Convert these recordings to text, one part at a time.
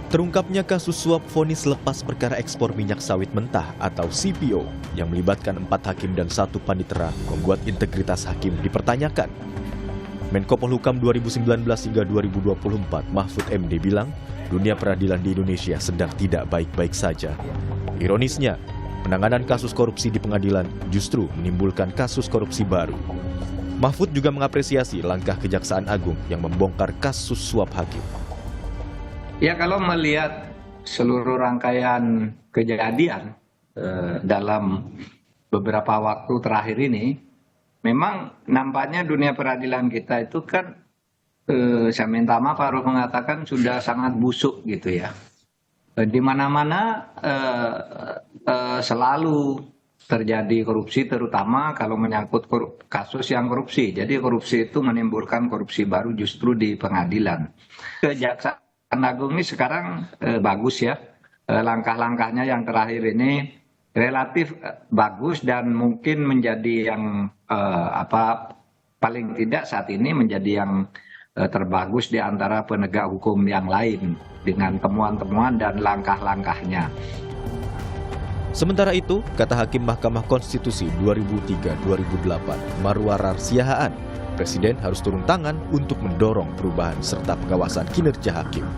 Terungkapnya kasus suap vonis lepas perkara ekspor minyak sawit mentah atau CPO yang melibatkan 4 hakim dan 1 panitera membuat integritas hakim dipertanyakan. Menko Polhukam 2019 hingga 2024 Mahfud MD bilang, dunia peradilan di Indonesia sedang tidak baik-baik saja. Ironisnya, penanganan kasus korupsi di pengadilan justru menimbulkan kasus korupsi baru. Mahfud juga mengapresiasi langkah Kejaksaan Agung yang membongkar kasus suap hakim. Ya, kalau melihat seluruh rangkaian kejadian dalam beberapa waktu terakhir ini, memang nampaknya dunia peradilan kita itu kan, saya minta maaf harus mengatakan sudah sangat busuk gitu ya. Di mana-mana selalu terjadi korupsi, terutama kalau menyangkut kasus yang korupsi. Jadi korupsi itu menimbulkan korupsi baru justru di pengadilan. Kejaksaan Agung ini sekarang bagus ya, langkah-langkahnya yang terakhir ini relatif bagus dan mungkin menjadi yang paling tidak saat ini menjadi yang terbagus di antara penegak hukum yang lain dengan temuan-temuan dan langkah-langkahnya. Sementara itu, kata Hakim Mahkamah Konstitusi 2003-2008 Marwarar Siahaan, Presiden harus turun tangan untuk mendorong perubahan serta pengawasan kinerja hakim.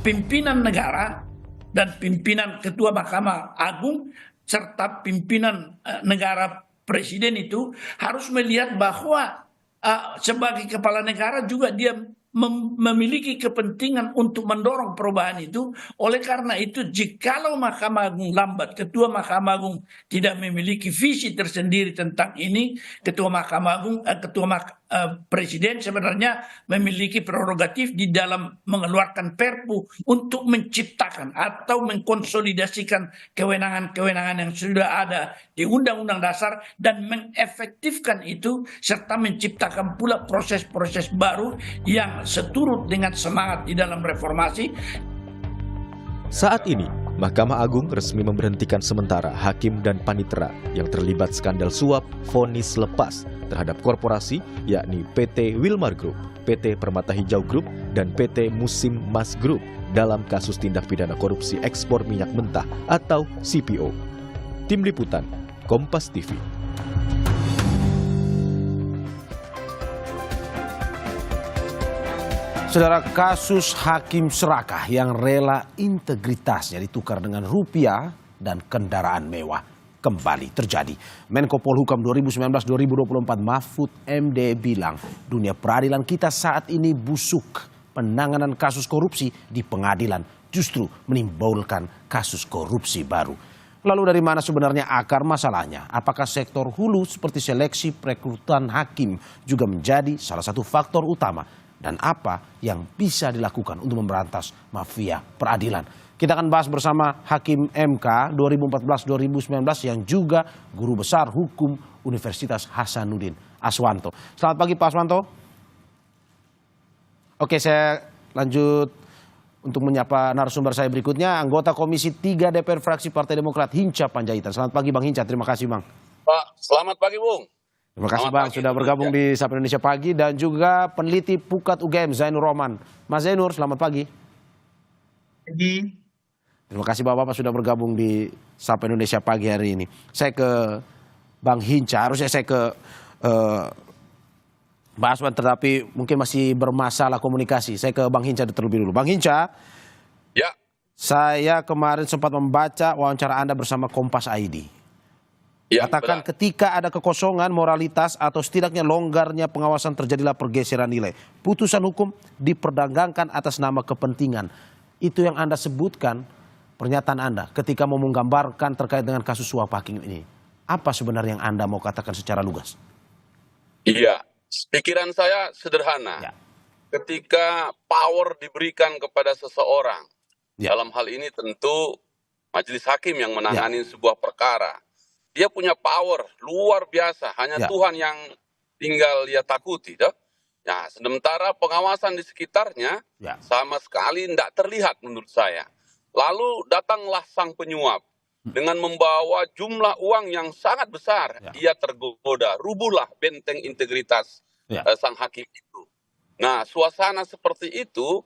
Pimpinan negara dan pimpinan Ketua Mahkamah Agung serta pimpinan negara Presiden itu harus melihat bahwa sebagai kepala negara juga dia memiliki kepentingan untuk mendorong perubahan itu. Oleh karena itu, jikalau Mahkamah Agung lambat, Ketua Mahkamah Agung tidak memiliki visi tersendiri tentang ini, Ketua Mahkamah Agung, Presiden sebenarnya memiliki prerogatif di dalam mengeluarkan Perpu untuk menciptakan atau mengkonsolidasikan kewenangan-kewenangan yang sudah ada di Undang-Undang Dasar dan mengefektifkan itu serta menciptakan pula proses-proses baru yang seturut dengan semangat di dalam reformasi. Saat ini, Mahkamah Agung resmi memberhentikan sementara hakim dan panitera yang terlibat skandal suap vonis lepas terhadap korporasi yakni PT Wilmar Group, PT Permata Hijau Group, dan PT Musim Mas Group dalam kasus tindak pidana korupsi ekspor minyak mentah atau CPO. Tim Liputan, Kompas TV. Saudara, kasus hakim serakah yang rela integritasnya ditukar dengan rupiah dan kendaraan mewah kembali terjadi. Menko Polhukam 2019-2024 Mahfud MD bilang dunia peradilan kita saat ini busuk. Penanganan kasus korupsi di pengadilan justru menimbulkan kasus korupsi baru. Lalu dari mana sebenarnya akar masalahnya? Apakah sektor hulu seperti seleksi perekrutan hakim juga menjadi salah satu faktor utama? Dan apa yang bisa dilakukan untuk memberantas mafia peradilan? Kita akan bahas bersama Hakim MK 2014-2019 yang juga Guru Besar Hukum Universitas Hasanuddin Aswanto. Selamat pagi Pak Aswanto. Oke, saya lanjut untuk menyapa narasumber saya berikutnya, anggota Komisi 3 DPR fraksi Partai Demokrat Hinca Panjaitan. Selamat pagi Bang Hinca, terima kasih Bang. Pak, selamat pagi Bung. Terima kasih Bang sudah bergabung di Sapa Indonesia Pagi, dan juga peneliti Pukat UGM Zainur Rohman. Mas Zainur, selamat pagi. Pagi. Terima kasih Bapak-Bapak sudah bergabung di Sapa Indonesia Pagi hari ini. Saya ke Bang Hinca, harusnya saya ke Mbak Aswan, tetapi mungkin masih bermasalah komunikasi. Saya ke Bang Hinca terlebih dulu. Bang Hinca, ya. Saya kemarin sempat membaca wawancara Anda bersama Kompas ID. Ya, katakan benar. ketika ada kekosongan moralitas atau setidaknya longgarnya pengawasan terjadilah pergeseran nilai. Putusan hukum diperdagangkan atas nama kepentingan. Itu yang Anda sebutkan, pernyataan Anda ketika mau menggambarkan terkait dengan kasus suap hakim ini. Apa sebenarnya yang Anda mau katakan secara lugas? Iya, pikiran saya sederhana. Ya. Ketika power diberikan kepada seseorang, Ya. dalam hal ini tentu majelis hakim yang menangani sebuah perkara. Dia punya power luar biasa, hanya Tuhan yang tinggal dia takuti. Nah, sementara pengawasan di sekitarnya sama sekali tidak terlihat menurut saya. Lalu datanglah sang penyuap dengan membawa jumlah uang yang sangat besar. Dia tergoda, rubuhlah benteng integritas sang hakim itu. Nah, suasana seperti itu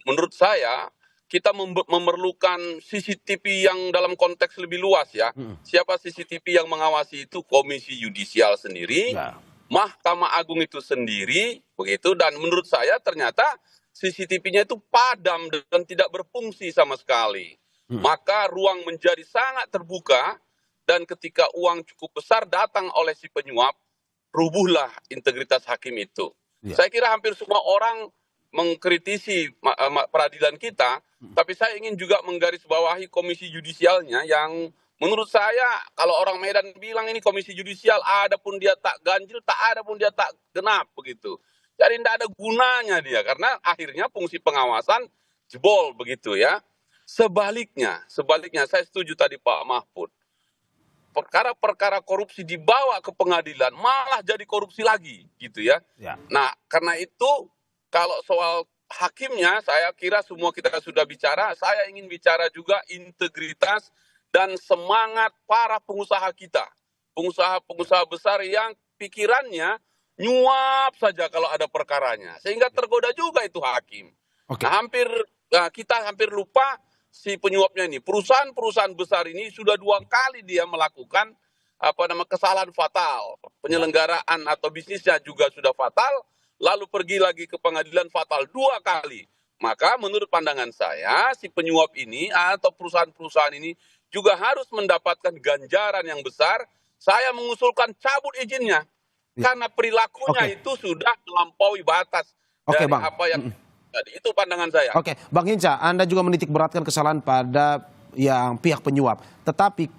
menurut saya kita memerlukan CCTV yang dalam konteks lebih luas ya. Siapa CCTV yang mengawasi itu? Komisi Yudisial sendiri, Ya. Mahkamah Agung itu sendiri, begitu. Dan menurut saya ternyata CCTV-nya itu padam dan tidak berfungsi sama sekali. Maka ruang menjadi sangat terbuka, dan ketika uang cukup besar datang oleh si penyuap, rubuhlah integritas hakim itu. Ya. Saya kira hampir semua orang mengkritisi peradilan kita, tapi saya ingin juga menggarisbawahi komisi yudisialnya yang menurut saya kalau orang Medan bilang ini komisi yudisial, ada pun dia tak ganjil, tak ada pun dia tak genap begitu. Jadi tidak ada gunanya dia, karena akhirnya fungsi pengawasan jebol begitu ya. Sebaliknya saya setuju tadi Pak Mahfud. Perkara-perkara korupsi dibawa ke pengadilan malah jadi korupsi lagi gitu ya. Ya. Nah, karena itu kalau soal hakimnya saya kira semua kita sudah bicara, saya ingin bicara juga integritas dan semangat para pengusaha kita. Pengusaha-pengusaha besar yang pikirannya nyuap saja kalau ada perkaranya. Sehingga tergoda juga itu hakim. Oke. Nah, kita hampir lupa si penyuapnya ini. Perusahaan-perusahaan besar ini sudah 2 kali dia melakukan kesalahan fatal. Penyelenggaraan atau bisnisnya juga sudah fatal, lalu pergi lagi ke pengadilan fatal 2 kali. Maka menurut pandangan saya, si penyuap ini atau perusahaan-perusahaan ini juga harus mendapatkan ganjaran yang besar. Saya mengusulkan cabut izinnya. Karena perilakunya itu sudah melampaui batas Oke, dari Bang. apa yang tadi. Itu pandangan saya. Oke, Bang Hinca, Anda juga menitik beratkan kesalahan pada yang pihak penyuap. Tetapi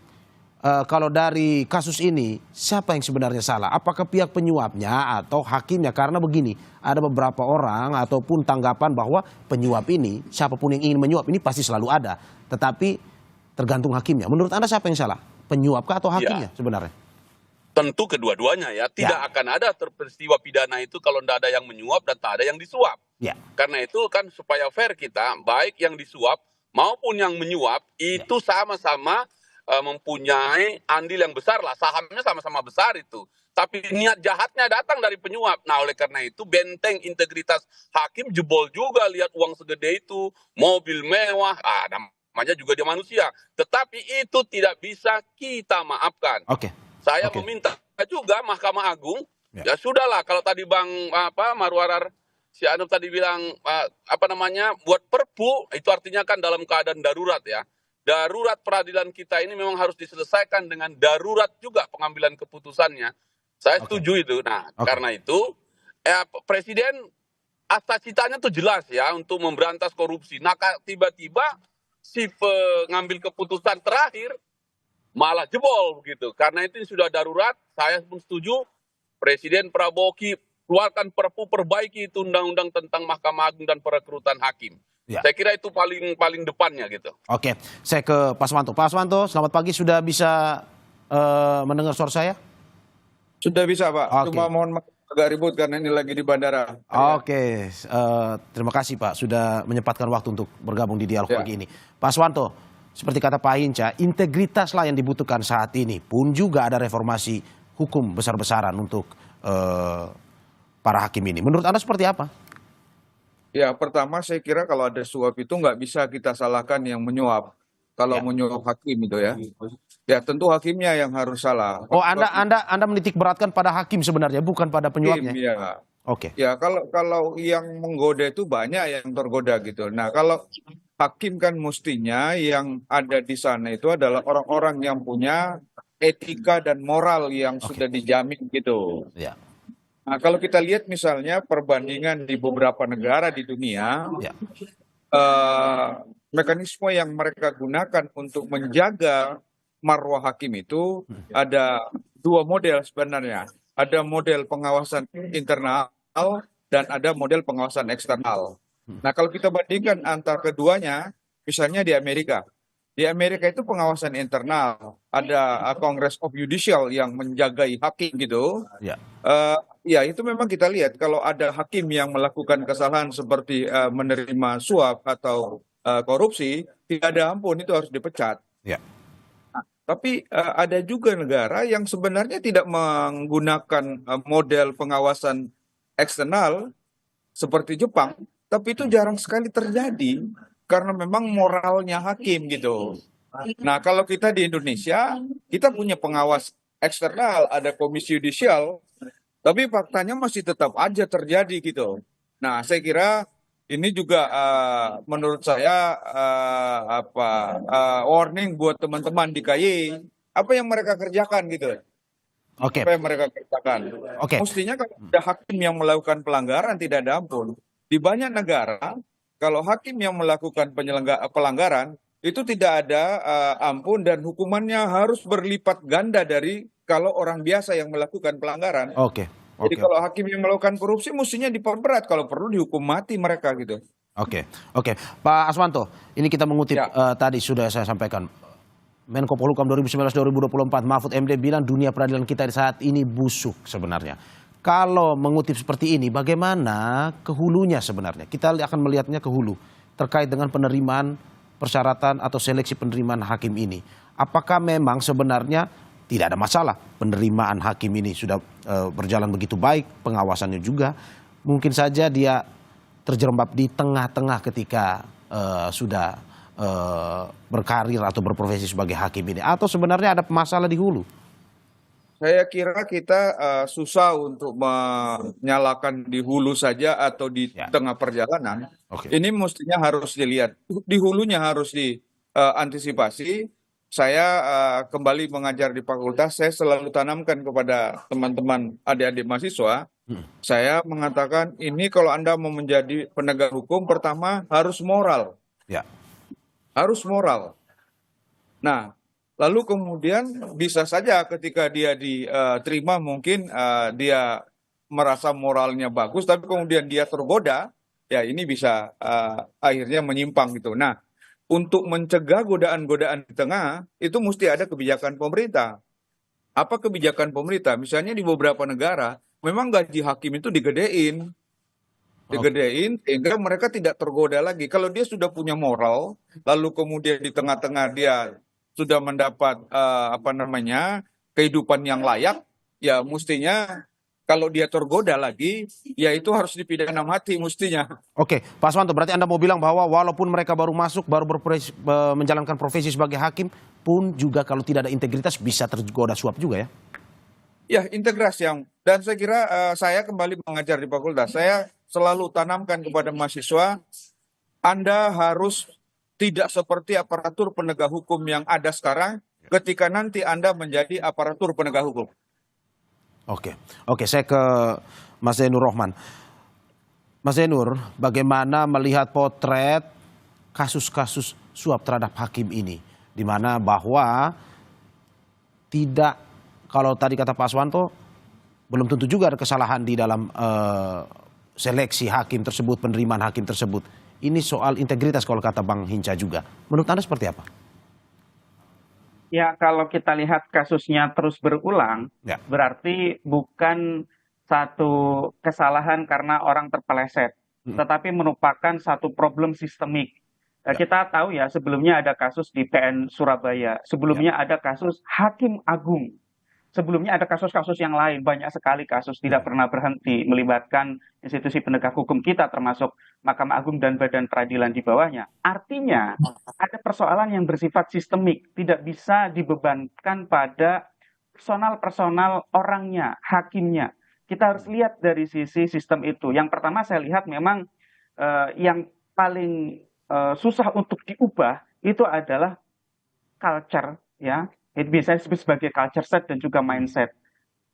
kalau dari kasus ini, siapa yang sebenarnya salah? Apakah pihak penyuapnya atau hakimnya? Karena begini, ada beberapa orang ataupun tanggapan bahwa penyuap ini, siapapun yang ingin menyuap ini pasti selalu ada. Tetapi tergantung hakimnya. Menurut Anda siapa yang salah? Penyuapkah atau hakimnya sebenarnya? Tentu kedua-duanya ya. Tidak akan ada peristiwa pidana itu kalau tidak ada yang menyuap dan tak ada yang disuap. Ya. Karena itu kan supaya fair kita, baik yang disuap maupun yang menyuap, itu sama-sama mempunyai andil yang besar lah. Sahamnya sama-sama besar itu. Tapi niat jahatnya datang dari penyuap. Nah, oleh karena itu benteng integritas hakim jebol juga, lihat uang segede itu, mobil mewah, namanya juga dia manusia. Tetapi itu tidak bisa kita maafkan. Oke. Saya meminta juga Mahkamah Agung, ya sudahlah kalau tadi Bang Marwarar si Anum tadi bilang buat perpu, itu artinya kan dalam keadaan darurat ya. Darurat peradilan kita ini memang harus diselesaikan dengan darurat juga pengambilan keputusannya. Saya setuju itu. Nah, karena itu Presiden cita-citanya tuh jelas ya untuk memberantas korupsi. Nah, tiba-tiba si pengambil keputusan terakhir malah jebol begitu. Karena itu sudah darurat, saya pun setuju Presiden Prabowo keluarkan perpu, perbaiki itu undang-undang tentang Mahkamah Agung dan perekrutan hakim. Ya. Saya kira itu paling depannya gitu. Oke, saya ke Pak Aswanto. Pak Aswanto, selamat pagi, sudah bisa mendengar suara saya? Sudah bisa Pak, cuma mohon maaf agak ribut karena ini lagi di bandara. Oke, terima kasih Pak sudah menyempatkan waktu untuk bergabung di dialog pagi ini. Pak Aswanto, seperti kata Pak Hinca, integritaslah yang dibutuhkan saat ini. Pun juga ada reformasi hukum besar-besaran untuk para hakim ini. Menurut Anda seperti apa? Ya, pertama saya kira kalau ada suap itu nggak bisa kita salahkan yang menyuap. Kalau menyuap hakim itu ya. Ya tentu hakimnya yang harus salah. Oh, Anda menitik beratkan pada hakim sebenarnya, bukan pada penyuapnya. Ya. Oke. Ya kalau yang menggoda itu banyak yang tergoda gitu. Nah kalau hakim kan mestinya yang ada di sana itu adalah orang-orang yang punya etika dan moral yang sudah dijamin gitu. Ya. Nah, kalau kita lihat misalnya perbandingan di beberapa negara di dunia, mekanisme yang mereka gunakan untuk menjaga marwah hakim itu ada 2 model sebenarnya. Ada model pengawasan internal dan ada model pengawasan eksternal. Nah, kalau kita bandingkan antara keduanya, misalnya di Amerika. Di Amerika itu pengawasan internal, ada Congress of Judicial yang menjagai hakim gitu. Ya itu memang kita lihat kalau ada hakim yang melakukan kesalahan seperti menerima suap atau korupsi, tidak ada ampun, itu harus dipecat. Nah, tapi ada juga negara yang sebenarnya tidak menggunakan model pengawasan eksternal seperti Jepang, tapi itu jarang sekali terjadi. karena memang moralnya hakim gitu. Nah, kalau kita di Indonesia, kita punya pengawas eksternal, ada komisi yudisial, tapi faktanya masih tetap aja terjadi gitu. Nah, saya kira ini juga menurut saya warning buat teman-teman di KY. Apa yang mereka kerjakan gitu? Oke, Apa yang mereka kerjakan? oke. Mestinya kalau ada hakim yang melakukan pelanggaran tidak ada ampun. Di banyak negara, kalau hakim yang melakukan pelanggaran itu tidak ada ampun dan hukumannya harus berlipat ganda dari kalau orang biasa yang melakukan pelanggaran. Oke, Jadi oke, kalau hakim yang melakukan korupsi mestinya diperberat, kalau perlu dihukum mati mereka gitu. oke, oke. Pak Aswanto, ini kita mengutip Ya. tadi sudah saya sampaikan. Menko Polhukam 2019-2024, Mahfud MD bilang dunia peradilan kita saat ini busuk sebenarnya. Kalau mengutip seperti ini, bagaimana ke hulunya sebenarnya? Kita akan melihatnya ke hulu terkait dengan penerimaan persyaratan atau seleksi penerimaan hakim ini. Apakah memang sebenarnya tidak ada masalah penerimaan hakim ini sudah berjalan begitu baik, pengawasannya juga. Mungkin saja dia terjerembab di tengah-tengah ketika sudah berkarir atau berprofesi sebagai hakim ini, atau sebenarnya ada masalah di hulu? Saya kira kita susah untuk menyalakan di hulu saja atau di Ya. tengah perjalanan. Oke. Ini mestinya harus dilihat. Di hulunya harus diantisipasi. Saya kembali mengajar di fakultas, saya selalu tanamkan kepada teman-teman adik-adik mahasiswa, saya mengatakan ini kalau Anda mau menjadi penegak hukum, pertama harus moral. Ya. Harus moral. Nah, lalu kemudian bisa saja ketika dia diterima mungkin dia merasa moralnya bagus, tapi kemudian dia tergoda, ya ini bisa akhirnya menyimpang gitu. Nah, untuk mencegah godaan-godaan di tengah, itu mesti ada kebijakan pemerintah. Apa kebijakan pemerintah? Misalnya di beberapa negara, memang gaji hakim itu digedein. Digedein sehingga mereka tidak tergoda lagi. Kalau dia sudah punya moral, lalu kemudian di tengah-tengah dia sudah mendapat kehidupan yang layak, ya mestinya kalau dia tergoda lagi, ya itu harus dipidana mati mestinya. Oke, Pak Aswanto, berarti Anda mau bilang bahwa walaupun mereka baru masuk, baru menjalankan profesi sebagai hakim, pun juga kalau tidak ada integritas bisa tergoda suap juga ya? Ya, integrasi dan saya kira saya kembali mengajar di fakultas. Saya selalu tanamkan kepada mahasiswa, Anda harus tidak seperti aparatur penegak hukum yang ada sekarang ketika nanti Anda menjadi aparatur penegak hukum. Oke, saya ke Mas Zainur Rohman. Mas Zainur, bagaimana melihat potret kasus-kasus suap terhadap hakim ini? Di mana bahwa tidak, kalau tadi kata Pak Aswanto, belum tentu juga ada kesalahan di dalam seleksi hakim tersebut, penerimaan hakim tersebut. Ini soal integritas kalau kata Bang Hinca juga. Menurut Anda seperti apa? Ya, kalau kita lihat kasusnya terus berulang, Ya. berarti bukan satu kesalahan karena orang terpeleset, tetapi merupakan satu problem sistemik. Kita tahu ya, sebelumnya ada kasus di PN Surabaya, sebelumnya ada kasus Hakim Agung, sebelumnya ada kasus-kasus yang lain, banyak sekali kasus tidak pernah berhenti melibatkan institusi penegak hukum kita termasuk Mahkamah Agung dan badan peradilan di bawahnya. Artinya ada persoalan yang bersifat sistemik, tidak bisa dibebankan pada personal orangnya, hakimnya. Kita harus lihat dari sisi sistem itu. Yang pertama saya lihat memang yang paling susah untuk diubah itu adalah culture, ya. Itu bisa disebut sebagai culture set dan juga mindset.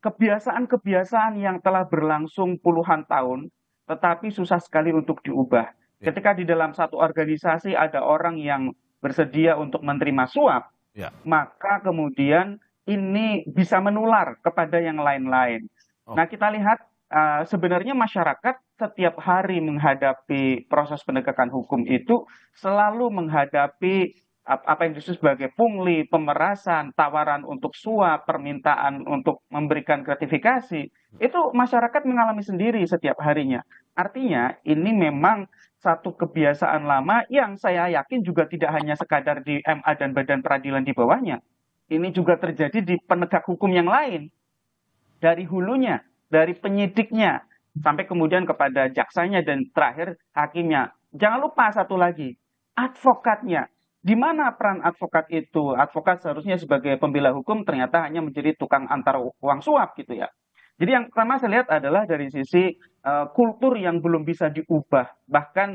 Kebiasaan-kebiasaan yang telah berlangsung puluhan tahun, tetapi susah sekali untuk diubah. Ketika di dalam satu organisasi ada orang yang bersedia untuk menerima suap, maka kemudian ini bisa menular kepada yang lain-lain. Nah, kita lihat sebenarnya masyarakat setiap hari menghadapi proses penegakan hukum itu selalu menghadapi apa yang disebut sebagai pungli, pemerasan, tawaran untuk suap, permintaan untuk memberikan gratifikasi, itu masyarakat mengalami sendiri setiap harinya. Artinya ini memang satu kebiasaan lama yang saya yakin juga tidak hanya sekadar di MA dan badan peradilan di bawahnya. Ini juga terjadi di penegak hukum yang lain. Dari hulunya, dari penyidiknya, sampai kemudian kepada jaksanya dan terakhir hakimnya. Jangan lupa satu lagi, advokatnya. Di mana peran advokat itu? Advokat seharusnya sebagai pembela hukum ternyata hanya menjadi tukang antar uang suap gitu ya. Jadi yang pertama saya lihat adalah dari sisi kultur yang belum bisa diubah. Bahkan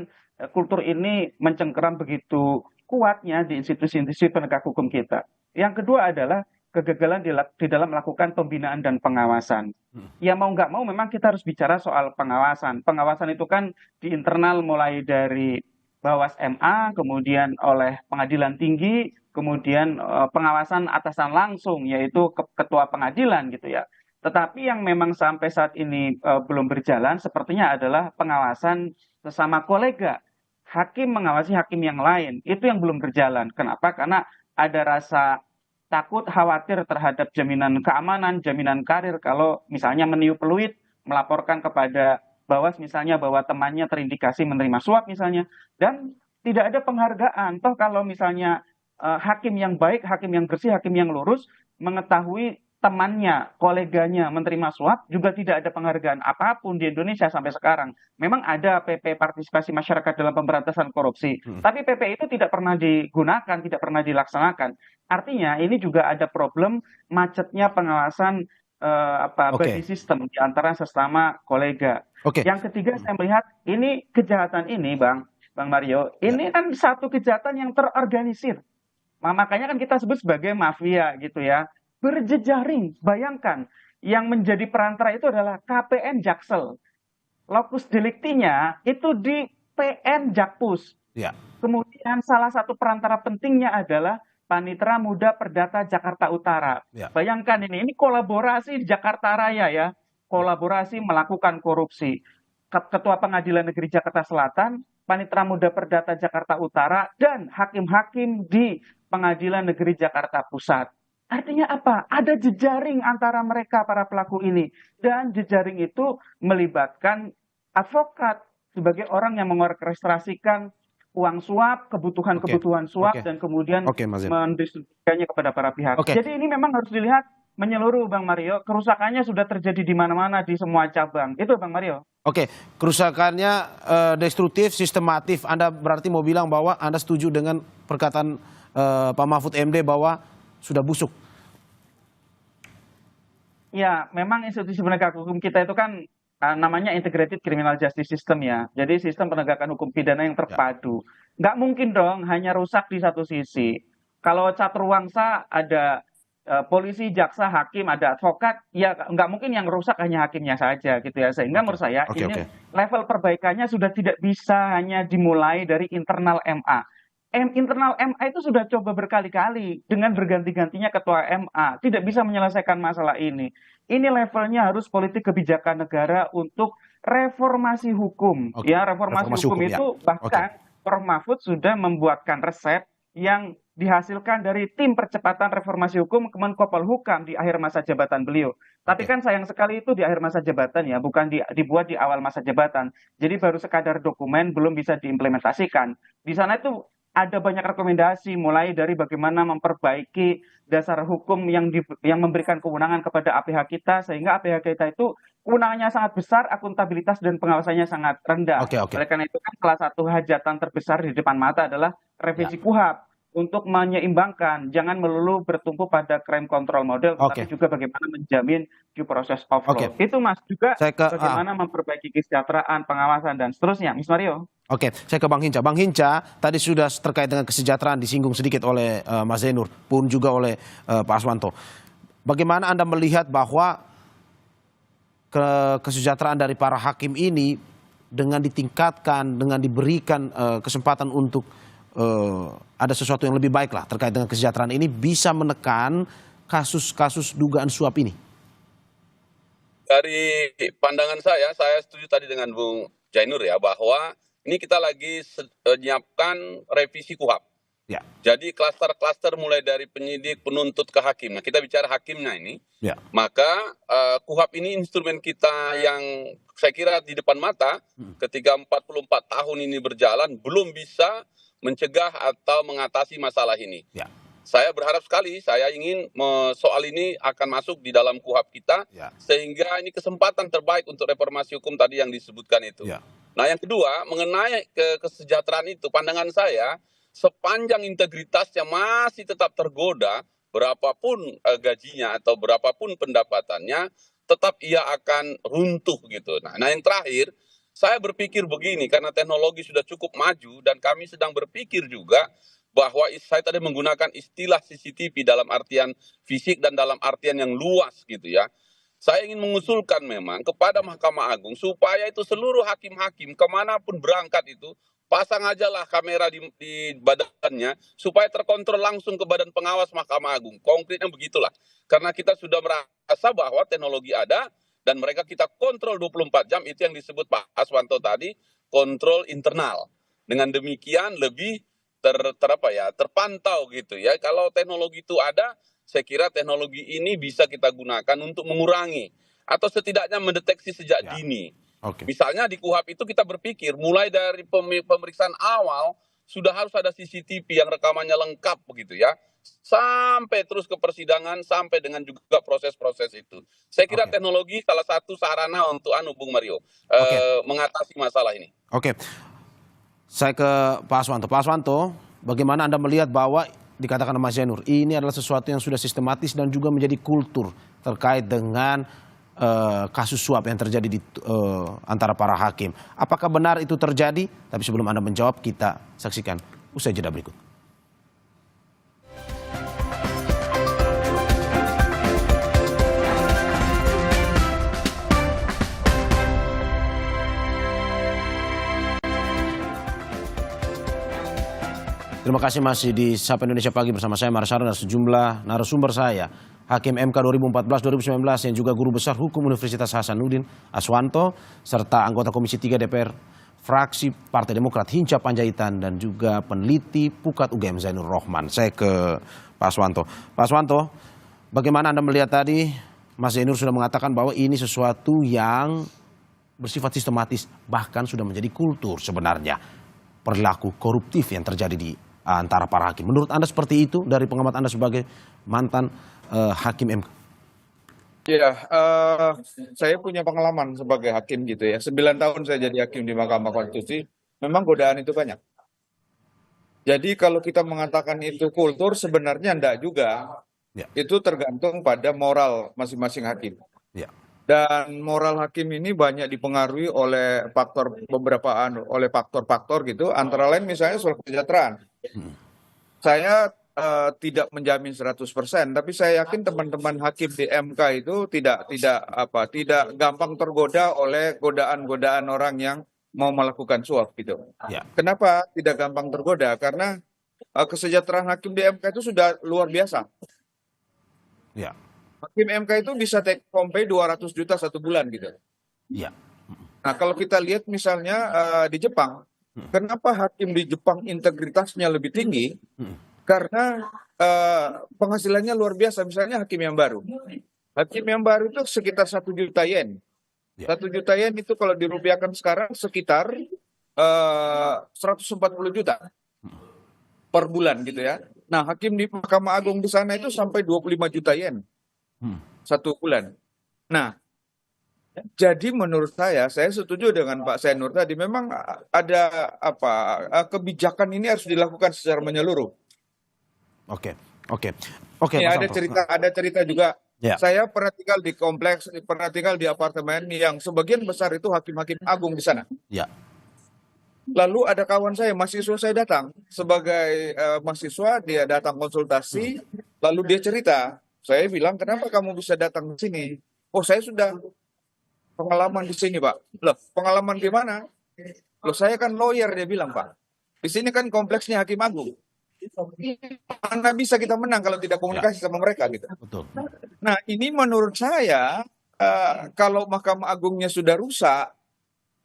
kultur ini mencengkeram begitu kuatnya di institusi-institusi penegak hukum kita. Yang kedua adalah kegagalan di dalam melakukan pembinaan dan pengawasan. Ya mau nggak mau memang kita harus bicara soal pengawasan. Pengawasan itu kan di internal mulai dari Bawas MA, kemudian oleh Pengadilan Tinggi, kemudian pengawasan atasan langsung yaitu ketua pengadilan gitu ya. Tetapi yang memang sampai saat ini belum berjalan sepertinya adalah pengawasan sesama kolega. Hakim mengawasi hakim yang lain, itu yang belum berjalan. Kenapa? Karena ada rasa takut, khawatir terhadap jaminan keamanan, jaminan karir kalau misalnya meniup peluit, melaporkan kepada Bawas misalnya bahwa temannya terindikasi menerima suap misalnya, dan tidak ada penghargaan. Toh kalau misalnya hakim yang baik, hakim yang bersih, hakim yang lurus mengetahui temannya, koleganya menerima suap, juga tidak ada penghargaan apapun di Indonesia sampai sekarang. Memang ada PP Partisipasi Masyarakat dalam Pemberantasan Korupsi, tapi PP itu tidak pernah digunakan, tidak pernah dilaksanakan. Artinya ini juga ada problem macetnya pengawasan body system di antara sesama kolega. Yang ketiga saya melihat ini kejahatan ini Bang Mario, ini kan satu kejahatan yang terorganisir. Makanya kan kita sebut sebagai mafia gitu ya. Berjejaring, bayangkan yang menjadi perantara itu adalah KPN Jaksel. Lokus deliktinya itu di PN Jakpus. Kemudian salah satu perantara pentingnya adalah Panitera Muda Perdata Jakarta Utara. Bayangkan ini kolaborasi di Jakarta Raya ya, kolaborasi melakukan korupsi. Ketua Pengadilan Negeri Jakarta Selatan, Panitera Muda Perdata Jakarta Utara, dan hakim-hakim di Pengadilan Negeri Jakarta Pusat. Artinya apa? Ada jejaring antara mereka para pelaku ini. Dan jejaring itu melibatkan advokat sebagai orang yang mengorkestrasikan uang suap, kebutuhan suap, dan kemudian mendistribusikannya kepada para pihak. Jadi ini memang harus dilihat menyeluruh Bang Mario. Kerusakannya sudah terjadi di mana-mana di semua cabang. Itu Bang Mario. Kerusakannya destruktif, sistematif. Anda berarti mau bilang bahwa Anda setuju dengan perkataan Pak Mahfud MD bahwa sudah busuk? Ya, memang institusi penegak hukum kita itu kan namanya Integrated Criminal Justice System ya. Jadi sistem penegakan hukum pidana yang terpadu. Nggak mungkin dong hanya rusak di satu sisi. Kalau caturwangsa ada polisi, jaksa, hakim, ada advokat, ya nggak mungkin yang rusak hanya hakimnya saja gitu ya. Sehingga menurut saya ini level perbaikannya sudah tidak bisa hanya dimulai dari internal MA. Internal MA itu sudah coba berkali-kali dengan berganti-gantinya ketua MA, tidak bisa menyelesaikan masalah ini. Ini levelnya harus politik kebijakan negara untuk reformasi hukum. Ya, reformasi hukum itu bahkan Prof Mahfud sudah membuatkan resep yang dihasilkan dari tim percepatan reformasi hukum Menko Polhukam di akhir masa jabatan beliau. Tapi kan sayang sekali itu di akhir masa jabatan ya, bukan dibuat di awal masa jabatan. Jadi baru sekadar dokumen, belum bisa diimplementasikan. Di sana itu ada banyak rekomendasi mulai dari bagaimana memperbaiki dasar hukum yang memberikan kewenangan kepada APH kita sehingga APH kita itu kewenangannya sangat besar, akuntabilitas dan pengawasannya sangat rendah. Oleh karena itu kan salah satu hajatan terbesar di depan mata adalah revisi KUHAP untuk menyeimbangkan, jangan melulu bertumpu pada crime control model, tapi juga bagaimana menjamin due process of law. Itu Mas juga bagaimana memperbaiki kesejahteraan, pengawasan dan seterusnya, Mas Mario. Saya ke Bang Hinca. Bang Hinca, tadi sudah terkait dengan kesejahteraan disinggung sedikit oleh Mas Zainur, pun juga oleh Pak Aswanto. Bagaimana Anda melihat bahwa kesejahteraan dari para hakim ini dengan ditingkatkan, dengan diberikan kesempatan untuk ada sesuatu yang lebih baik lah terkait dengan kesejahteraan ini bisa menekan kasus-kasus dugaan suap ini? Dari pandangan saya setuju tadi dengan Bung Jainur ya, bahwa ini kita lagi menyiapkan revisi KUHAP. Jadi klaster-klaster mulai dari penyidik, penuntut ke hakim. Nah, kita bicara hakimnya ini. Maka KUHAP ini instrumen kita yang saya kira di depan mata ketika 44 tahun ini berjalan belum bisa mencegah atau mengatasi masalah ini. Saya berharap sekali, saya ingin soal ini akan masuk di dalam KUHAP kita, sehingga ini kesempatan terbaik untuk reformasi hukum tadi yang disebutkan itu. Nah, yang kedua, mengenai kesejahteraan itu, pandangan saya, sepanjang integritasnya masih tetap tergoda, berapapun gajinya atau berapapun pendapatannya, tetap ia akan runtuh gitu. Nah, yang terakhir, saya berpikir begini, karena teknologi sudah cukup maju dan kami sedang berpikir juga bahwa saya tadi menggunakan istilah CCTV dalam artian fisik dan dalam artian yang luas gitu ya. Saya ingin mengusulkan memang kepada Mahkamah Agung supaya itu seluruh hakim-hakim kemanapun berangkat itu pasang aja lah kamera di badannya supaya terkontrol langsung ke badan pengawas Mahkamah Agung. Konkretnya begitulah. Karena kita sudah merasa bahwa teknologi ada dan mereka kita kontrol 24 jam, itu yang disebut Pak Aswanto tadi, kontrol internal. Dengan demikian lebih terpantau gitu ya. Kalau teknologi itu ada, saya kira teknologi ini bisa kita gunakan untuk mengurangi atau setidaknya mendeteksi sejak dini. Misalnya di KUHP itu kita berpikir mulai dari pemeriksaan awal sudah harus ada CCTV yang rekamannya lengkap begitu ya. Sampai terus ke persidangan, sampai dengan juga proses-proses itu. Saya kira teknologi salah satu sarana untuk Bung Mario mengatasi masalah ini. Oke, saya ke Pak Aswanto. Pak Aswanto, bagaimana Anda melihat bahwa dikatakan Mas Zainur, ini adalah sesuatu yang sudah sistematis dan juga menjadi kultur terkait dengan kasus suap yang terjadi di antara para hakim. Apakah benar itu terjadi? Tapi sebelum Anda menjawab, kita saksikan usai jeda berikut. Terima kasih masih di Sapa Indonesia Pagi bersama saya Marsara dan sejumlah narasumber saya. Hakim MK 2014-2019 yang juga Guru Besar Hukum Universitas Hasanuddin Aswanto, serta anggota Komisi 3 DPR fraksi Partai Demokrat Hinca Panjaitan dan juga peneliti Pukat UGM Zainur Rohman. Saya ke Pak Aswanto. Pak Aswanto, bagaimana Anda melihat tadi Mas Zainur sudah mengatakan bahwa ini sesuatu yang bersifat sistematis, bahkan sudah menjadi kultur sebenarnya perilaku koruptif yang terjadi di antara para hakim. Menurut Anda seperti itu dari pengamat Anda sebagai mantan hakim MK? Ya, saya punya pengalaman sebagai hakim gitu ya. 9 tahun saya jadi hakim di Mahkamah Konstitusi. Memang godaan itu banyak. Jadi kalau kita mengatakan itu kultur, sebenarnya enggak juga. Ya. Itu tergantung pada moral masing-masing hakim. Ya. Dan moral hakim ini banyak dipengaruhi oleh oleh faktor-faktor gitu. Antara lain misalnya soal kesejahteraan. Saya tidak menjamin 100%, tapi saya yakin teman-teman hakim di MK itu tidak gampang tergoda oleh godaan-godaan orang yang mau melakukan suap gitu. Ya. Kenapa tidak gampang tergoda? Karena kesejahteraan hakim di MK itu sudah luar biasa. Ya. Hakim MK itu bisa take home pay 200 juta satu bulan gitu. Ya. Nah kalau kita lihat misalnya di Jepang, kenapa hakim di Jepang integritasnya lebih tinggi? Karena penghasilannya luar biasa. Misalnya hakim yang baru. Hakim yang baru itu sekitar 1 juta yen. 1 juta yen itu kalau dirupiahkan sekarang sekitar 140 juta per bulan gitu ya. Nah hakim di Mahkamah Agung di sana itu sampai 25 juta yen satu bulan. Nah, jadi menurut saya setuju dengan Pak Zainur tadi. Memang ada kebijakan ini harus dilakukan secara menyeluruh. Oke. Ya, ada cerita juga. Ya. Saya pernah tinggal di kompleks, pernah tinggal di apartemen yang sebagian besar itu hakim-hakim agung di sana. Ya. Lalu ada kawan saya, mahasiswa saya datang sebagai mahasiswa, dia datang konsultasi, lalu dia cerita. Saya bilang, kenapa kamu bisa datang ke sini? Oh, saya sudah pengalaman di sini, Pak. Loh, pengalaman gimana? Loh, saya kan lawyer, dia bilang, Pak. Di sini kan kompleksnya hakim agung. Mana bisa kita menang kalau tidak komunikasi sama mereka gitu. Betul. Nah, ini menurut saya kalau Mahkamah Agungnya sudah rusak,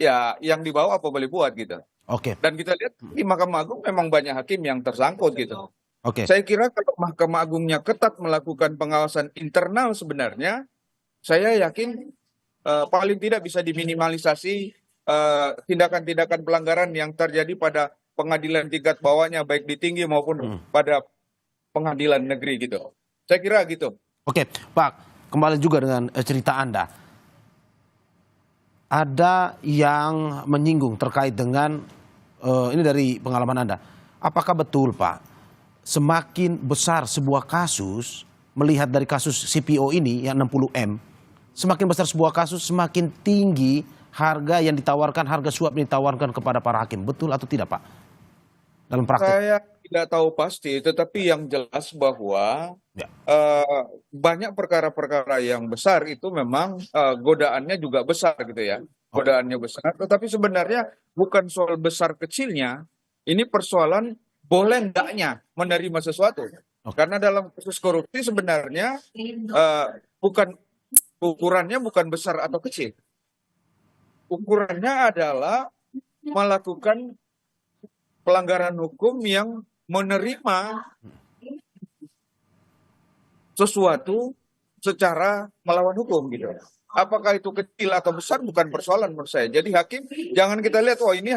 ya yang di bawah apa boleh buat gitu. Oke. Dan kita lihat di Mahkamah Agung memang banyak hakim yang tersangkut gitu. Oke. Saya kira kalau Mahkamah Agungnya ketat melakukan pengawasan internal sebenarnya, saya yakin paling tidak bisa diminimalisasi tindakan-tindakan pelanggaran yang terjadi pada pengadilan tingkat bawahnya, baik di tinggi maupun pada pengadilan negeri gitu. Saya kira gitu. Oke, Pak, kembali juga dengan cerita Anda. ada yang menyinggung terkait dengan ini dari pengalaman Anda. Apakah betul Pak, semakin besar sebuah kasus, melihat dari kasus CPO ini yang 60M, semakin besar sebuah kasus semakin tinggi harga yang ditawarkan, harga suap yang ditawarkan kepada para hakim. Betul atau tidak Pak? Dalam praktek. Saya tidak tahu pasti, tetapi yang jelas bahwa Ya. banyak perkara-perkara yang besar itu memang godaannya juga besar gitu ya. Godaannya besar, tetapi sebenarnya bukan soal besar kecilnya, ini persoalan boleh enggaknya menerima sesuatu. Karena dalam kasus korupsi sebenarnya bukan ukurannya bukan besar atau kecil. Ukurannya adalah melakukan pelanggaran hukum yang menerima sesuatu secara melawan hukum gitu. Apakah itu kecil atau besar bukan persoalan menurut saya. Jadi hakim jangan kita lihat oh ini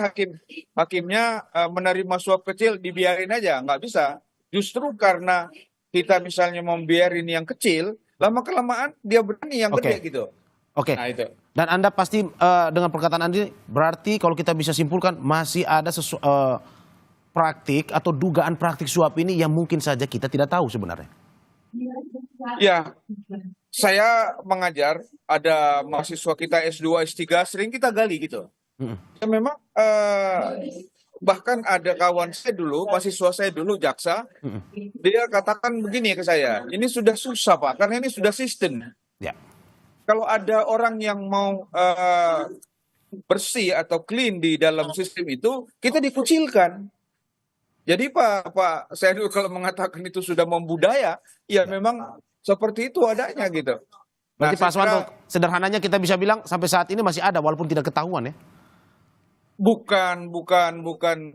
hakimnya menerima suap kecil dibiarin aja, nggak bisa. Justru karena kita misalnya membiarin yang kecil, lama kelamaan dia berani yang gede gitu. Oke. Nah itu. Dan Anda pasti dengan perkataan Anda berarti kalau kita bisa simpulkan masih ada praktik atau dugaan praktik suap ini yang mungkin saja kita tidak tahu sebenarnya. Ya, saya mengajar, ada mahasiswa kita S2, S3, sering kita gali gitu. Ya memang bahkan ada kawan saya dulu, mahasiswa saya dulu jaksa, dia katakan begini ke saya, ini sudah susah Pak, karena ini sudah sistem. Ya. Kalau ada orang yang mau bersih atau clean di dalam sistem itu, kita dikucilkan. Jadi Pak, saya dulu kalau mengatakan itu sudah membudaya, ya memang seperti itu adanya gitu. Berarti Nah, Pak Aswanto, sederhananya kita bisa bilang sampai saat ini masih ada walaupun tidak ketahuan ya? bukan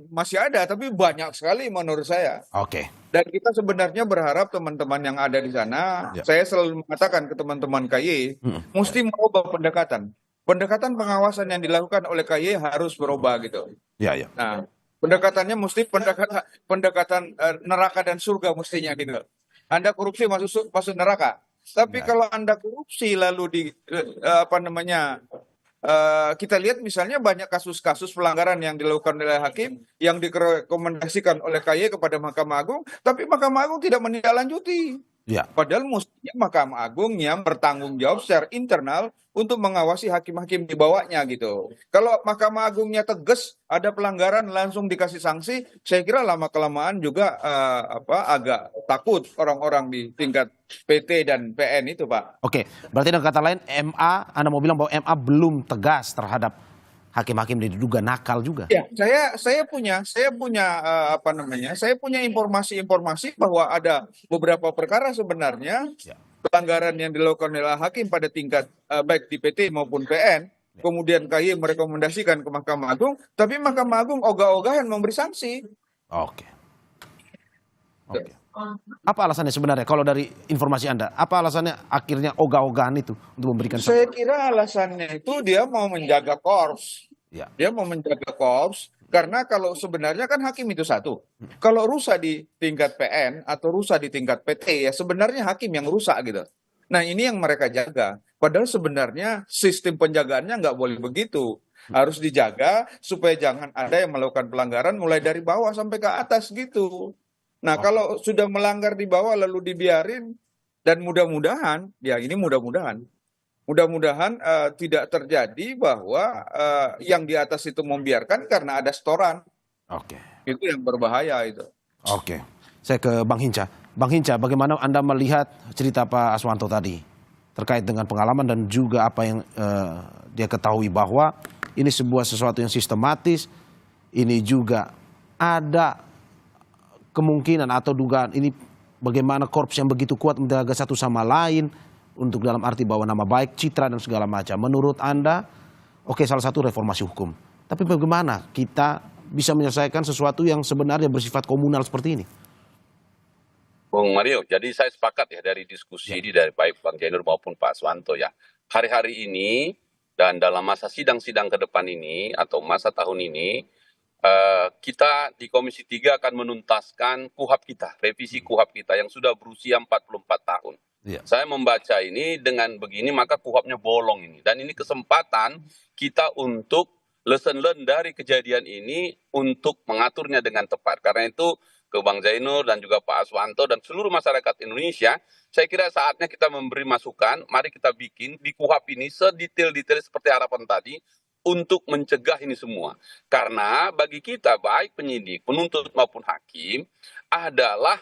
masih ada, tapi banyak sekali menurut saya. Oke. Dan kita sebenarnya berharap teman-teman yang ada di sana, saya selalu mengatakan ke teman-teman KY, mesti merubah pendekatan. Pendekatan pengawasan yang dilakukan oleh KY harus berubah gitu. Ya. Nah, pendekatannya mesti pendekatan neraka dan surga mestinya gitu. Anda korupsi masuk neraka. Tapi kalau Anda korupsi lalu kita lihat misalnya banyak kasus-kasus pelanggaran yang dilakukan oleh hakim yang direkomendasikan oleh KY kepada Mahkamah Agung, tapi Mahkamah Agung tidak menindaklanjuti. Ya. Padahal mestinya Mahkamah Agung yang bertanggung jawab secara internal untuk mengawasi hakim-hakim di bawahnya gitu. Kalau Mahkamah Agungnya tegas ada pelanggaran langsung dikasih sanksi, saya kira lama-kelamaan juga agak takut orang-orang di tingkat PT dan PN itu Pak. Oke, berarti dengan kata lain Anda mau bilang bahwa MA belum tegas terhadap hakim-hakim yang diduga nakal juga. Ya, saya punya informasi-informasi bahwa ada beberapa perkara sebenarnya pelanggaran yang dilakukan oleh hakim pada tingkat baik di PT maupun PN, kemudian KY merekomendasikan ke Mahkamah Agung, tapi Mahkamah Agung ogah-ogahan memberi sanksi. Oke. Apa alasannya sebenarnya kalau dari informasi Anda? Apa alasannya akhirnya ogah-ogahan itu untuk memberikan sanksi? Saya kira alasannya itu dia mau menjaga korps. Ya. Dia mau menjaga korps karena kalau sebenarnya kan hakim itu satu. Kalau rusak di tingkat PN atau rusak di tingkat PT ya sebenarnya hakim yang rusak gitu. Nah ini yang mereka jaga. Padahal sebenarnya sistem penjagaannya nggak boleh begitu. Harus dijaga supaya jangan ada yang melakukan pelanggaran mulai dari bawah sampai ke atas gitu. Nah kalau sudah melanggar di bawah lalu dibiarin dan mudah-mudahan tidak terjadi bahwa yang di atas itu membiarkan karena ada setoran. Oke. Itu yang berbahaya itu. Oke. Saya ke Bang Hinca. Bang Hinca, bagaimana Anda melihat cerita Pak Aswanto tadi terkait dengan pengalaman dan juga apa yang dia ketahui bahwa ini sesuatu yang sistematis, ini juga ada kemungkinan atau dugaan ini bagaimana korps yang begitu kuat menjaga satu sama lain untuk dalam arti bawa nama baik, citra dan segala macam. Menurut Anda, oke salah satu reformasi hukum. Tapi bagaimana kita bisa menyelesaikan sesuatu yang sebenarnya bersifat komunal seperti ini? Bung Mario, jadi saya sepakat ya dari diskusi ini dari baik Bang Jainur maupun Pak Aswanto ya. Hari-hari ini dan dalam masa sidang-sidang ke depan ini atau masa tahun ini, kita di Komisi 3 akan menuntaskan KUHAP kita, revisi KUHAP kita yang sudah berusia 44 tahun. Iya. Saya membaca ini dengan begini, maka kuhapnya bolong ini. Dan ini kesempatan kita untuk lesson learn dari kejadian ini untuk mengaturnya dengan tepat. Karena itu ke Bang Zainur dan juga Pak Aswanto dan seluruh masyarakat Indonesia, saya kira saatnya kita memberi masukan, mari kita bikin di kuhap ini sedetail-detail seperti harapan tadi, untuk mencegah ini semua. Karena bagi kita, baik penyidik, penuntut maupun hakim, adalah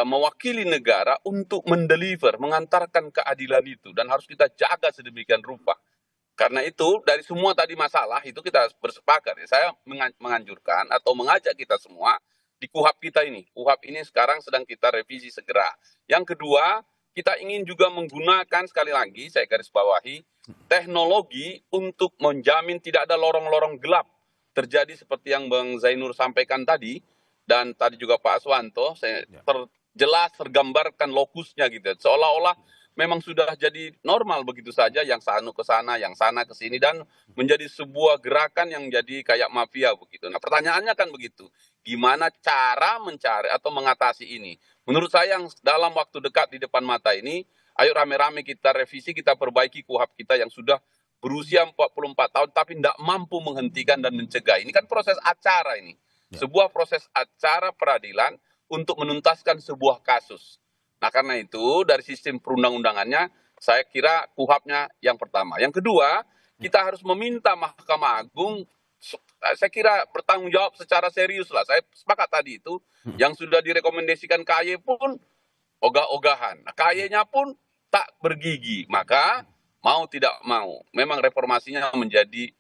mewakili negara untuk mendeliver, mengantarkan keadilan itu. Dan harus kita jaga sedemikian rupa. Karena itu, dari semua tadi masalah, itu kita bersepakat. Saya menganjurkan atau mengajak kita semua, di kuhap kita ini. Kuhap ini sekarang sedang kita revisi segera. Yang kedua, kita ingin juga menggunakan, sekali lagi, saya garis bawahi, teknologi untuk menjamin tidak ada lorong-lorong gelap terjadi seperti yang Bang Zainur sampaikan tadi, dan tadi juga Pak Aswanto, jelas tergambarkan lokusnya gitu. Seolah-olah memang sudah jadi normal begitu saja, yang sanu ke sana, yang sana ke sini, dan menjadi sebuah gerakan yang jadi kayak mafia begitu. Nah, pertanyaannya kan begitu, gimana cara mencari atau mengatasi ini? Menurut saya yang dalam waktu dekat di depan mata ini, ayo rame-rame kita revisi, kita perbaiki kuhap kita yang sudah berusia 44 tahun tapi tidak mampu menghentikan dan mencegah. Ini kan proses acara ini. Sebuah proses acara peradilan untuk menuntaskan sebuah kasus. Nah, karena itu dari sistem perundang-undangannya, saya kira kuhapnya yang pertama. Yang kedua, kita harus meminta Mahkamah Agung, saya kira bertanggung jawab secara serius lah. Saya sepakat tadi itu, yang sudah direkomendasikan KY pun ogah-ogahan. Nah, KY-nya pun tak bergigi. Maka mau tidak mau, memang reformasinya menjadi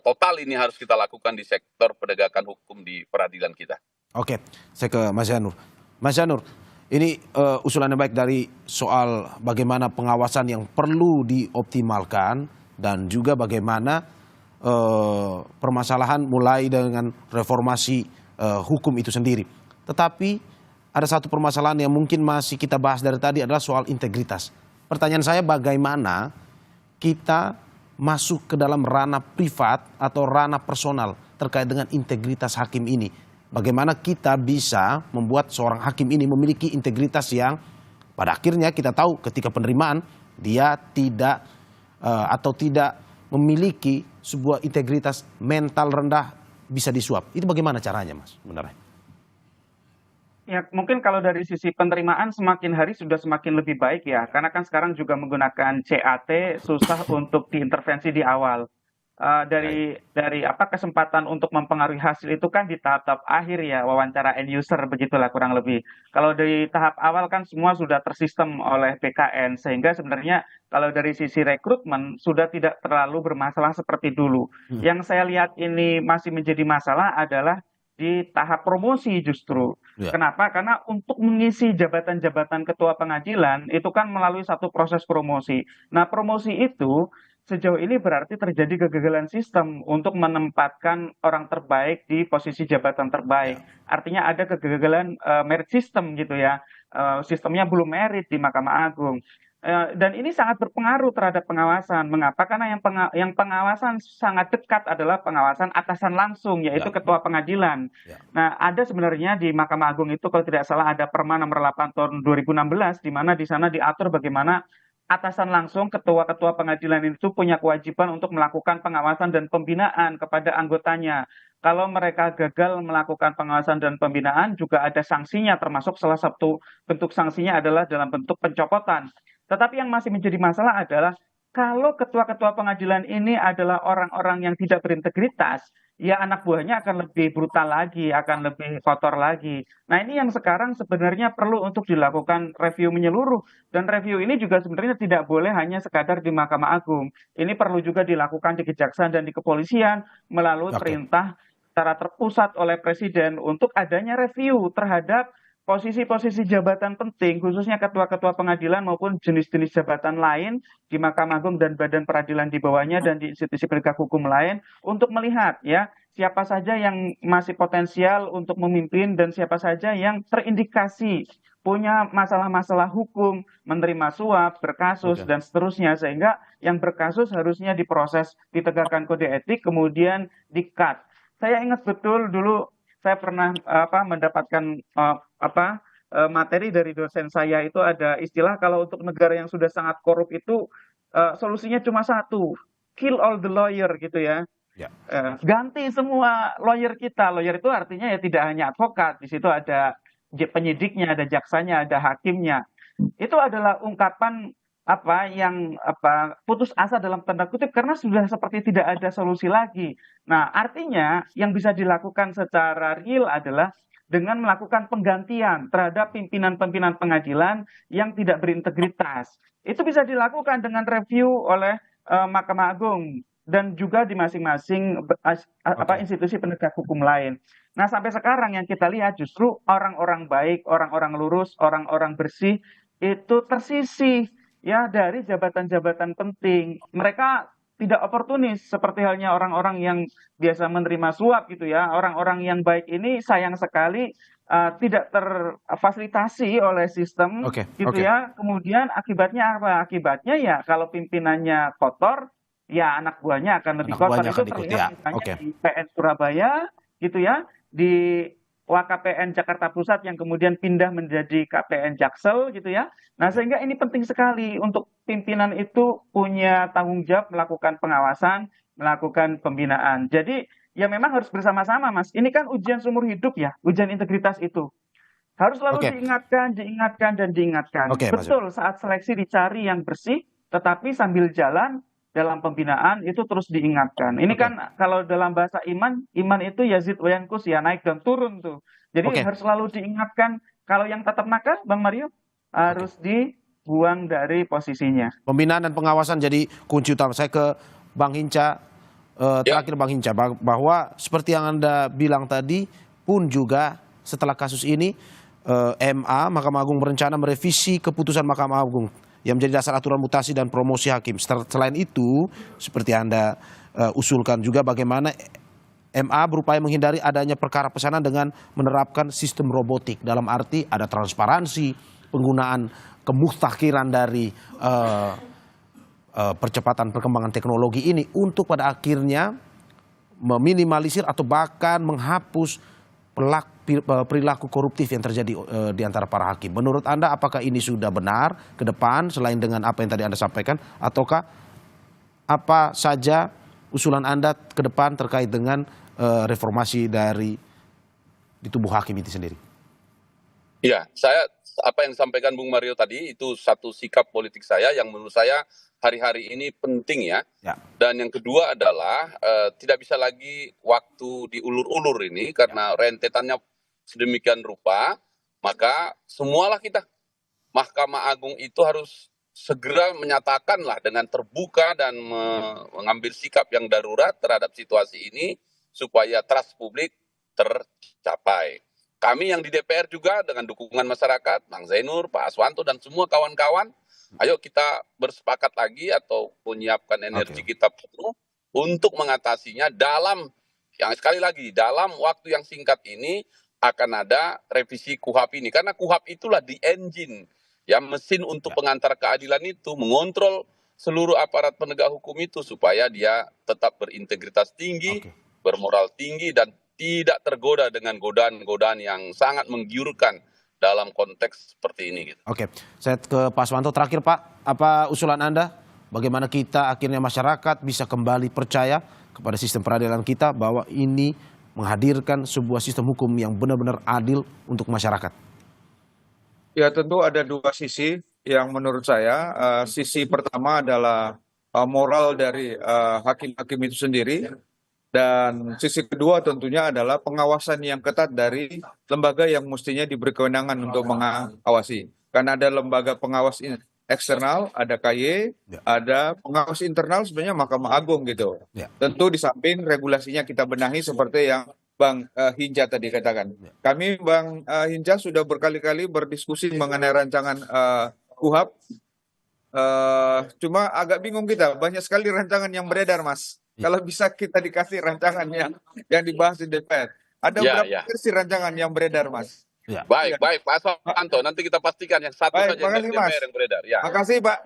total ini harus kita lakukan di sektor penegakan hukum di peradilan kita. Oke, saya ke Mas Janur. Mas Janur, ini usulan yang baik dari soal bagaimana pengawasan yang perlu dioptimalkan dan juga bagaimana permasalahan mulai dengan reformasi hukum itu sendiri. Tetapi ada satu permasalahan yang mungkin masih kita bahas dari tadi adalah soal integritas. Pertanyaan saya, bagaimana kita masuk ke dalam ranah privat atau ranah personal terkait dengan integritas hakim ini? Bagaimana kita bisa membuat seorang hakim ini memiliki integritas yang pada akhirnya kita tahu ketika penerimaan dia tidak atau tidak memiliki sebuah integritas mental rendah bisa disuap. Itu bagaimana caranya, Mas, sebenarnya? Ya, mungkin kalau dari sisi penerimaan semakin hari sudah semakin lebih baik ya, karena kan sekarang juga menggunakan CAT susah untuk diintervensi di awal. Dari kesempatan untuk mempengaruhi hasil itu kan di tahap akhir ya, wawancara end user begitulah kurang lebih. Kalau di tahap awal kan semua sudah tersistem oleh BKN, sehingga sebenarnya kalau dari sisi rekrutmen sudah tidak terlalu bermasalah seperti dulu. Yang saya lihat ini masih menjadi masalah adalah di tahap promosi justru. Ya. Kenapa? Karena untuk mengisi jabatan-jabatan ketua pengadilan itu kan melalui satu proses promosi. Nah, promosi itu sejauh ini berarti terjadi kegagalan sistem untuk menempatkan orang terbaik di posisi jabatan terbaik. Artinya ada kegagalan merit system gitu ya. Sistemnya belum merit di Mahkamah Agung. Dan ini sangat berpengaruh terhadap pengawasan. Mengapa? Karena yang pengawasan sangat dekat adalah pengawasan atasan langsung, yaitu ketua pengadilan. Nah, ada sebenarnya di Mahkamah Agung itu kalau tidak salah ada Perma nomor 8 tahun 2016, di mana di sana diatur bagaimana atasan langsung ketua-ketua pengadilan itu punya kewajiban untuk melakukan pengawasan dan pembinaan kepada anggotanya. Kalau mereka gagal melakukan pengawasan dan pembinaan juga ada sanksinya, termasuk salah satu bentuk sanksinya adalah dalam bentuk pencopotan. Tetapi yang masih menjadi masalah adalah kalau ketua-ketua pengadilan ini adalah orang-orang yang tidak berintegritas, ya anak buahnya akan lebih brutal lagi, akan lebih kotor lagi. Nah, ini yang sekarang sebenarnya perlu untuk dilakukan review menyeluruh. Dan review ini juga sebenarnya tidak boleh hanya sekadar di Mahkamah Agung. Ini perlu juga dilakukan di Kejaksaan dan di Kepolisian melalui perintah secara terpusat oleh Presiden untuk adanya review terhadap posisi-posisi jabatan penting, khususnya ketua-ketua pengadilan maupun jenis-jenis jabatan lain di Mahkamah Agung dan badan peradilan di bawahnya dan di institusi penegak hukum lain untuk melihat ya siapa saja yang masih potensial untuk memimpin dan siapa saja yang terindikasi punya masalah-masalah hukum, menerima suap, berkasus dan seterusnya, sehingga yang berkasus harusnya diproses, ditegakkan kode etik, kemudian di-cut. Saya ingat betul dulu saya pernah mendapatkan materi dari dosen saya itu ada istilah kalau untuk negara yang sudah sangat korup itu solusinya cuma satu, kill all the lawyer gitu ya. Ya. Ganti semua lawyer kita. Lawyer itu artinya ya tidak hanya advokat, di situ ada penyidiknya, ada jaksanya, ada hakimnya. Itu adalah ungkapan putus asa dalam tanda kutip karena sudah seperti tidak ada solusi lagi. Nah, artinya yang bisa dilakukan secara real adalah dengan melakukan penggantian terhadap pimpinan-pimpinan pengadilan yang tidak berintegritas. Itu bisa dilakukan dengan review oleh Mahkamah Agung dan juga di masing-masing institusi penegak hukum lain. Nah, sampai sekarang yang kita lihat justru orang-orang baik, orang-orang lurus, orang-orang bersih itu tersisih ya dari jabatan-jabatan penting. Mereka tidak oportunis seperti halnya orang-orang yang biasa menerima suap gitu ya. Orang-orang yang baik ini sayang sekali tidak terfasilitasi oleh sistem ya. Kemudian akibatnya apa? Akibatnya ya kalau pimpinannya kotor, ya anak buahnya akan lebih kotor. Itu terlihat misalnya di PN Surabaya gitu ya, di WKPN Jakarta Pusat yang kemudian pindah menjadi KPN Jaksel gitu ya. Nah, sehingga ini penting sekali untuk pimpinan itu punya tanggung jawab melakukan pengawasan, melakukan pembinaan. Jadi ya memang harus bersama-sama, Mas. Ini kan ujian seumur hidup ya, ujian integritas itu. Harus selalu diingatkan dan diingatkan. Betul, saat seleksi dicari yang bersih, tetapi sambil jalan dalam pembinaan itu terus diingatkan. Ini kan kalau dalam bahasa iman itu yazid wa yanqus ya, naik dan turun tuh. Jadi harus selalu diingatkan kalau yang tetap nakal, Bang Mario, harus dibuang dari posisinya. Pembinaan dan pengawasan jadi kunci utama. Saya ke Bang Hinca, terakhir Bang Hinca, bahwa seperti yang Anda bilang tadi pun juga setelah kasus ini Mahkamah Agung berencana merevisi keputusan Mahkamah Agung yang menjadi dasar aturan mutasi dan promosi hakim. Selain itu, seperti Anda usulkan juga bagaimana MA berupaya menghindari adanya perkara pesanan dengan menerapkan sistem robotik. Dalam arti ada transparansi, penggunaan kemustakhiran dari percepatan perkembangan teknologi ini untuk pada akhirnya meminimalisir atau bahkan menghapus perilaku koruptif yang terjadi di antara para hakim. Menurut Anda apakah ini sudah benar ke depan selain dengan apa yang tadi Anda sampaikan, ataukah apa saja usulan Anda ke depan terkait dengan reformasi di tubuh hakim itu sendiri? Ya, apa yang disampaikan Bung Mario tadi itu satu sikap politik saya yang menurut saya hari-hari ini penting ya. Dan yang kedua adalah tidak bisa lagi waktu diulur-ulur ini karena rentetannya sedemikian rupa, maka semualah kita Mahkamah Agung itu harus segera menyatakanlah dengan terbuka dan mengambil sikap yang darurat terhadap situasi ini supaya trust publik tercapai. Kami yang di DPR juga dengan dukungan masyarakat, Bang Zainur, Pak Aswanto dan semua kawan-kawan, ayo kita bersepakat lagi atau menyiapkan energi kita penuh untuk mengatasinya dalam waktu yang singkat ini akan ada revisi KUHP ini. Karena KUHP itulah the engine, ya mesin untuk pengantar keadilan itu, mengontrol seluruh aparat penegak hukum itu supaya dia tetap berintegritas tinggi, bermoral tinggi, dan tidak tergoda dengan godaan-godaan yang sangat menggiurkan dalam konteks seperti ini. Gitu. Saya ke Pak Aswanto terakhir, Pak. Apa usulan Anda? Bagaimana kita akhirnya masyarakat bisa kembali percaya kepada sistem peradilan kita bahwa ini menghadirkan sebuah sistem hukum yang benar-benar adil untuk masyarakat? Ya, tentu ada dua sisi yang menurut saya. Sisi pertama adalah moral dari hakim-hakim itu sendiri. Dan sisi kedua tentunya adalah pengawasan yang ketat dari lembaga yang mestinya diberi kewenangan untuk mengawasi. Karena ada lembaga pengawas eksternal, ada KY, ada pengawas internal sebenarnya Mahkamah Agung gitu. Tentu di samping regulasinya kita benahi seperti yang Bang Hinca tadi katakan. Kami Bang Hinca sudah berkali-kali berdiskusi mengenai rancangan KUHP. Cuma agak bingung kita, banyak sekali rancangan yang beredar, Mas. Kalau bisa kita dikasih rancangan yang dibahas di DPR. Ada berapa versi rancangan yang beredar, Mas? Baik, Pak Aswanto. Nanti kita pastikan yang satu saja dari DPR yang beredar. Makasih, Pak.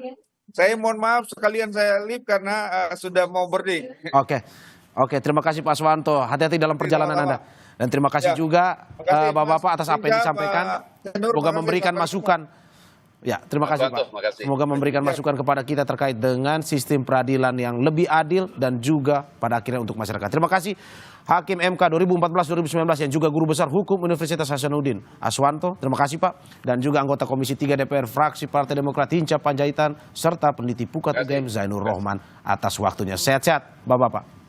Saya mohon maaf sekalian saya leave karena sudah mau boarding. Oke, terima kasih Pak Aswanto. Hati-hati dalam perjalanan Anda. Dan terima kasih juga Terima kasih, Bapak-bapak Mas atas apa yang Hinca, disampaikan. Pak Senur, Semoga makasih, memberikan Pak masukan. Ya, terima kasih Bantu, Pak. makasih. Semoga memberikan masukan kepada kita terkait dengan sistem peradilan yang lebih adil dan juga pada akhirnya untuk masyarakat. Terima kasih Hakim MK 2014-2019 yang juga Guru Besar Hukum Universitas Hasanuddin Aswanto. Terima kasih Pak. Dan juga anggota Komisi 3 DPR fraksi Partai Demokrat Hinca Panjaitan serta peneliti Pukat UGM Zainur Rohman atas waktunya. Sehat-sehat Bapak-bapak.